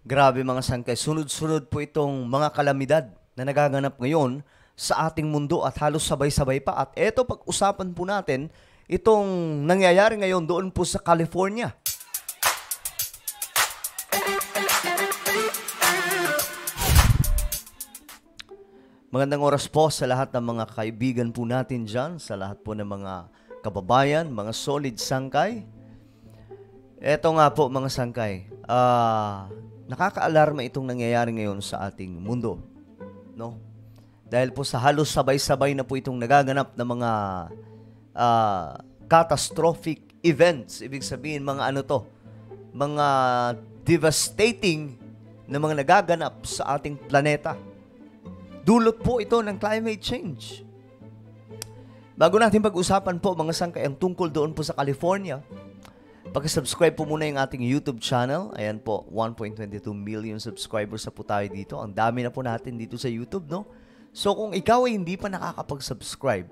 Grabe mga sangkay, sunod-sunod po itong mga kalamidad na nagaganap ngayon sa ating mundo at halos sabay-sabay pa. At eto pag-usapan po natin itong nangyayari ngayon doon po sa California. Magandang oras po sa lahat ng mga kaibigan po natin dyan, sa lahat po ng mga kababayan, mga solid sangkay. Eto nga po mga sangkay, nakaka-alarma itong nangyayari ngayon sa ating mundo, no? Dahil po sa halos sabay-sabay na po itong nagaganap na mga catastrophic events. Ibig sabihin mga mga devastating na mga nagaganap sa ating planeta. Dulot po ito ng climate change. Bago natin pag-usapan po mga sangkay ang tungkol doon po sa California, pag-subscribe po muna yung ating YouTube channel. Ayan po, 1.22 million subscribers na po tayo dito. Ang dami na po natin dito sa YouTube, no? So kung ikaw ay hindi pa nakakapag-subscribe,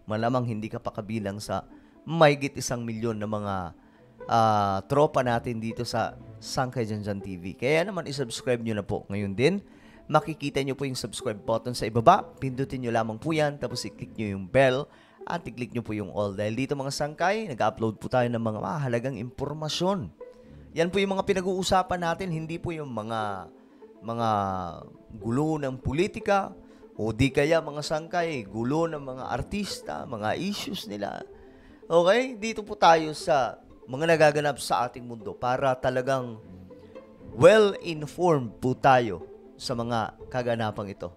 malamang hindi ka pa kabilang sa mahigit 1 milyon na mga tropa natin dito sa Sangkay Janjan TV. Kaya naman isubscribe nyo na po. Ngayon din, makikita nyo po yung subscribe button sa ibaba. Pindutin nyo lamang po yan. Tapos i-click nyo yung bell at i-click nyo po yung all. Dahil dito mga sangkay, nag-upload po tayo ng mga mahalagang impormasyon. Yan po yung mga pinag-uusapan natin. Hindi po yung mga gulo ng politika o di kaya mga sangkay, gulo ng mga artista, mga issues nila. Okay? Dito po tayo sa mga nagaganap sa ating mundo para talagang well-informed po tayo sa mga kaganapang ito.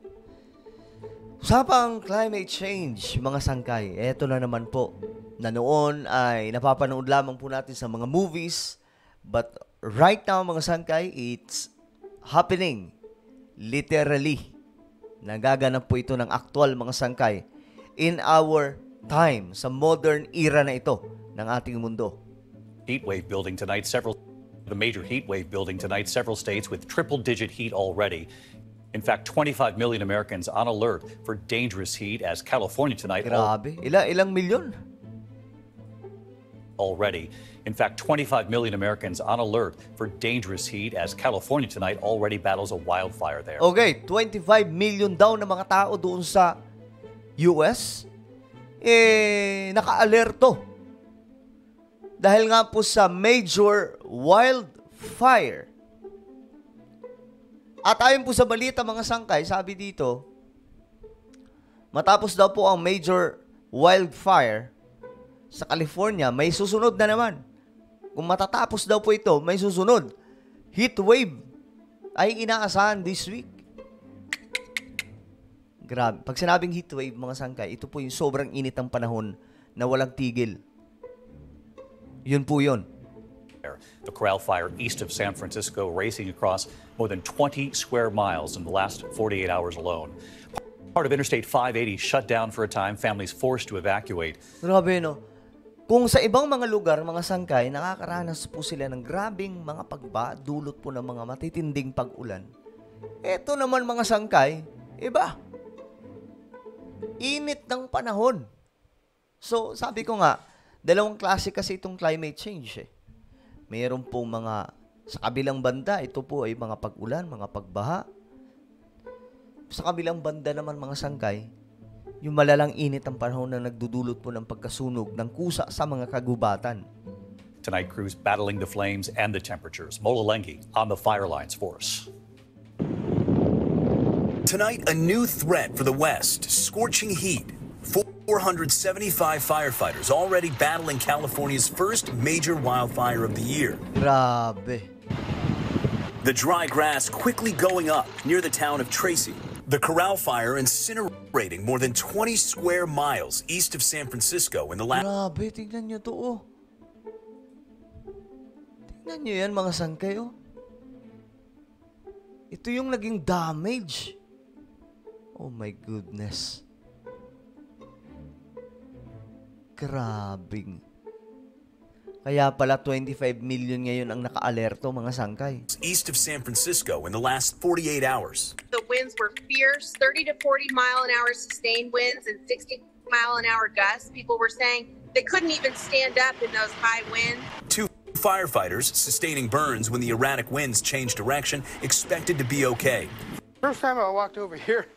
Usapang climate change, mga sangkay, eto na naman po, na noon ay napapanood lamang po natin sa mga movies, but right now, mga sangkay, it's happening, literally. Nagaganap po ito ng aktual, mga sangkay, in our time, sa modern era na ito ng ating mundo. Heatwave building tonight, the major heat wave building tonight, several states with triple-digit heat already. In fact, 25 million Americans on alert for dangerous heat as California tonight. Grabe. Ilang milyon? Already. In fact, 25 million Americans on alert for dangerous heat as California tonight already battles a wildfire there. Okay, 25 million daw na mga tao doon sa US, naka-alerto. Dahil nga po sa major wildfire. At ayon po sa balita mga sangkay, sabi dito, matapos daw po ang major wildfire sa California, may susunod na naman. Kung matatapos daw po ito, may susunod. Heat wave ay inaasahan this week. Grabe. Pag sinabing heat wave mga sangkay, ito po yung sobrang init ng panahon na walang tigil. Yun po yun. The Corral Fire east of San Francisco racing across more than 20 square miles in the last 48 hours alone. Part of Interstate 580 shut down for a time, families forced to evacuate. Grabe, no? Kung sa ibang mga lugar, mga sangkay, nakakaranas po sila ng grabing mga dulot po ng mga matitinding pag-ulan. Eto naman mga sangkay, iba. Init ng panahon. So, sabi ko nga, dalawang klase kasi itong climate change Mayroon po sa kabilang banda, ito po ay mga pag-ulan, mga pagbaha. Sa kabilang banda naman mga sangkay, yung malalang init ang panahon na nagdudulot po ng pagkasunog ng kusa sa mga kagubatan. Tonight, crews battling the flames and the temperatures. Mola Lengi on the fire lines for us. Tonight, a new threat for the West, scorching heat. 475 firefighters already battling California's first major wildfire of the year. Grabe. The dry grass quickly going up near the town of Tracy. The Corral Fire incinerating more than 20 square miles east of San Francisco in the last... Grabe, tingnan nyo to, Tingnan nyo yan, mga sangkay, Ito yung naging damage. Oh my goodness. Grabing. Kaya pala 25 million ngayon ang naka-alerto, mga sangkay. East of San Francisco in the last 48 hours. The winds were fierce, 30 to 40 mile an hour sustained winds and 60 mile an hour gusts. People were saying they couldn't even stand up in those high winds. Two firefighters sustaining burns when the erratic winds changed direction expected to be okay. First time I walked over here,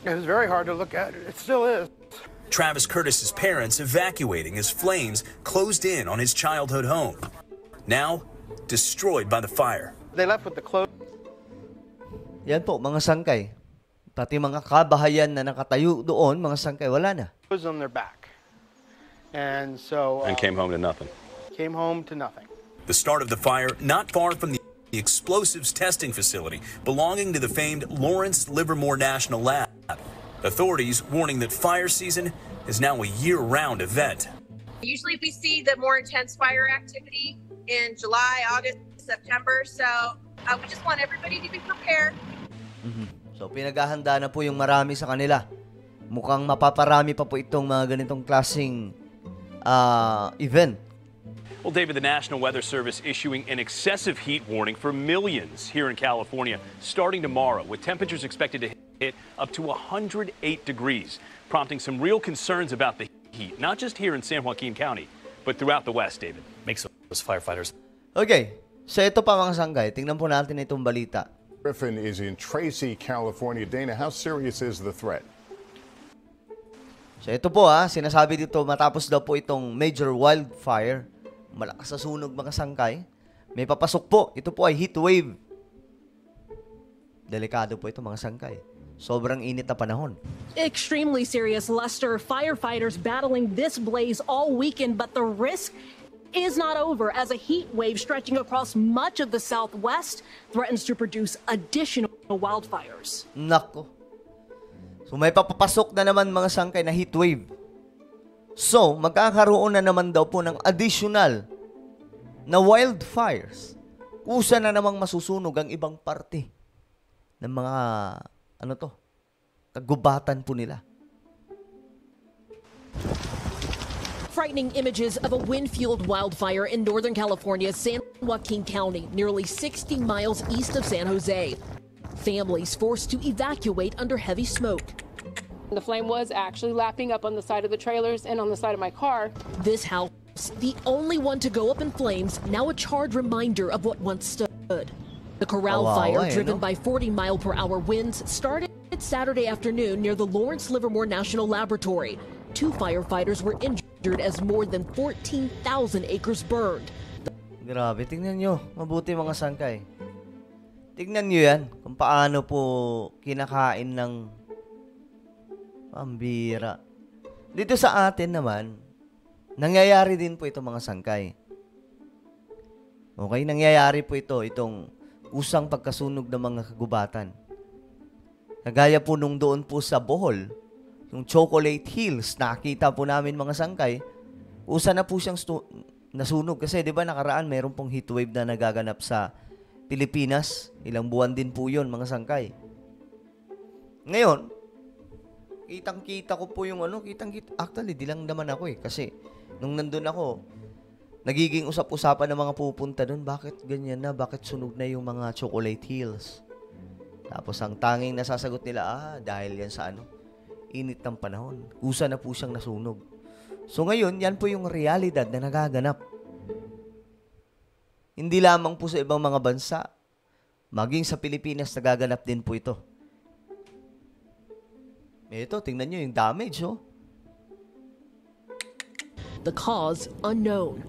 it was very hard to look at. It still is. Travis Curtis's parents evacuating as flames closed in on his childhood home, now destroyed by the fire. They left with the clothes Yan po, mga sangkay. Pati mga kabahayan na nakatayo doon, mga sangkay, wala na. on their back. And so... and came home to nothing. Came home to nothing. The start of the fire not far from the explosives testing facility belonging to the famed Lawrence Livermore National Lab. Authorities warning that fire season is now a year-round event. Usually we see the more intense fire activity in July, August, September. So we just want everybody to be prepared. So, pinaghahanda na po yung marami sa kanila. Mukhang mapaparami pa po itong mga ganitong klaseng event. Well, David, the National Weather Service issuing an excessive heat warning for millions here in California starting tomorrow, with temperatures expected to hit up to 108 degrees, prompting some real concerns about the heat, not just here in San Joaquin County, but throughout the West, David. Makes those firefighters. Okay, so ito pa mga sanggay. Tingnan po natin itong balita. Griffin is in Tracy, California. Dana, how serious is the threat? So ito po sinasabi dito matapos daw po itong major wildfire, malakas sa sunog mga sangkay, may papasok po. Ito po ay heat wave. Delikado po ito mga sangkay. Sobrang init na panahon. Extremely serious, Lester. Firefighters battling this blaze all weekend, but the risk is not over as a heat wave stretching across much of the Southwest threatens to produce additional wildfires. Nako. So may papapasok na naman mga sangkay na heat wave. So, magkakaroon na naman daw po ng additional na wildfires. Kusa na namang masusunog ang ibang parte ng mga kagubatan po nila. Frightening images of a wind-fueled wildfire in Northern California's San Joaquin County, nearly 60 miles east of San Jose. Families forced to evacuate under heavy smoke. The flame was actually lapping up on the side of the trailers and on the side of my car. This house, the only one to go up in flames, now a charred reminder of what once stood. The Corral fire, driven by 40-mile-per-hour winds, started Saturday afternoon near the Lawrence Livermore National Laboratory. 2 firefighters were injured as more than 14,000 acres burned. Grabe, tingnan nyo. Mabuti mga sangkay. Tingnan nyo yan kung paano po kinakain ng pambira. Dito sa atin naman, nangyayari din po ito mga sangkay. Okay, nangyayari po itong usang pagkasunog ng mga kagubatan. Kagaya po nung doon po sa Bohol, yung Chocolate Hills, nakita po namin mga sangkay, usa na po siyang nasunog. Kasi di ba nakaraan, mayroon pong heatwave na nagaganap sa Pilipinas. Ilang buwan din po yun mga sangkay. Ngayon, kitang-kita ko po yung actually, di lang naman ako kasi nung nandun ako, nagiging usap-usapan ng mga pupunta doon, bakit ganyan na, bakit sunog na yung mga Chocolate Hills. Tapos ang tanging nasasagot nila, dahil yan sa init ng panahon. Usa na po siyang nasunog. So ngayon, yan po yung realidad na nagaganap. Hindi lamang po sa ibang mga bansa, maging sa Pilipinas nagaganap din po ito. Ito, tingnan nyo yung damage, The cause unknown.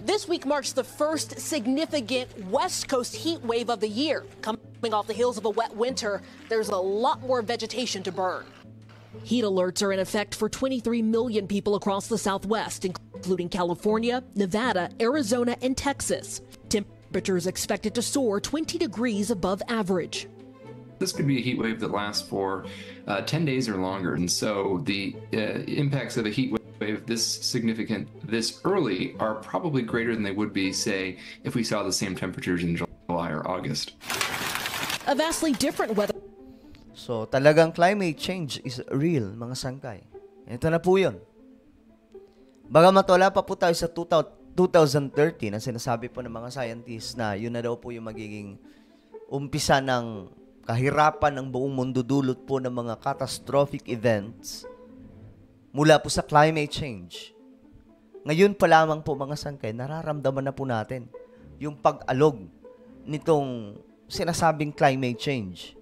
This week marks the first significant West Coast heat wave of the year. Coming off the heels of a wet winter, there's a lot more vegetation to burn. Heat alerts are in effect for 23 million people across the Southwest, including California, Nevada, Arizona, and Texas. Temperatures expected to soar 20 degrees above average. This could be a heat wave that lasts for 10 days or longer. And so the impacts of a heat wave this significant this early are probably greater than they would be, say, if we saw the same temperatures in July or August. A vastly different weather. So, talagang climate change is real, mga sangkay. Ito na po yun. Bagamat wala pa po tayo sa 2030 na sinasabi po ng mga scientists na yun na daw po yung magiging umpisa ng kahirapan ng buong mundo dulot po ng mga catastrophic events mula po sa climate change. Ngayon pa lamang po mga sangkay, nararamdaman na po natin yung pag-alog nitong sinasabing climate change.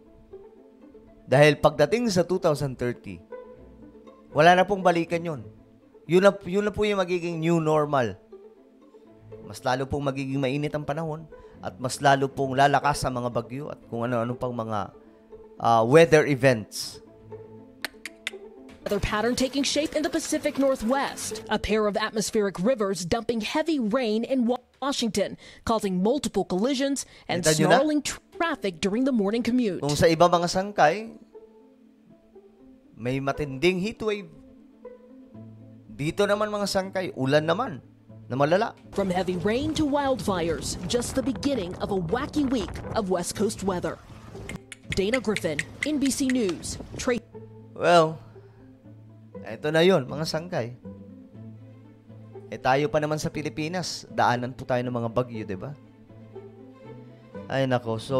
Dahil pagdating sa 2030, wala na pong balikan yun. Yun na po yung magiging new normal. Mas lalo pong magiging mainit ang panahon at mas lalo pong lalakas ang mga bagyo at kung ano-ano pang mga weather events. Weather pattern taking shape in the Pacific Northwest. A pair of atmospheric rivers dumping heavy rain in Washington, causing multiple collisions and snarling traffic during the morning commute. Kung sa iba mga sangkay, may matinding heatwave. Dito naman mga sangkay, ulan naman na malala. From heavy rain to wildfires, just the beginning of a wacky week of West Coast weather. Dana Griffin, NBC News. Well, ito na yun, mga sangkay. Tayo pa naman sa Pilipinas, daanan po tayo ng mga bagyo, diba? Ay nako, so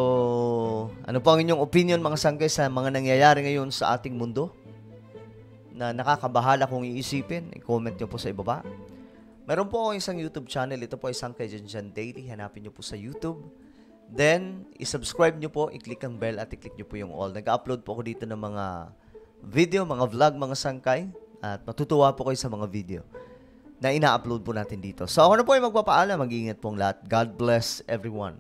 ano po ang inyong opinion mga sangkay sa mga nangyayari ngayon sa ating mundo? Na nakakabahala kung iisipin, i-comment nyo po sa ibaba. Meron po ako isang YouTube channel, ito po ay Sangkay Dyan Daily, hanapin nyo po sa YouTube. Then, i-subscribe nyo po, i-click ang bell at i-click nyo po yung all. Nag-upload po ako dito ng mga video, mga vlog, mga sangkay. At matutuwa po kayo sa mga video na ina-upload po natin dito. So ako na po ay magpapaalam. Mag-iingat pong lahat. God bless everyone.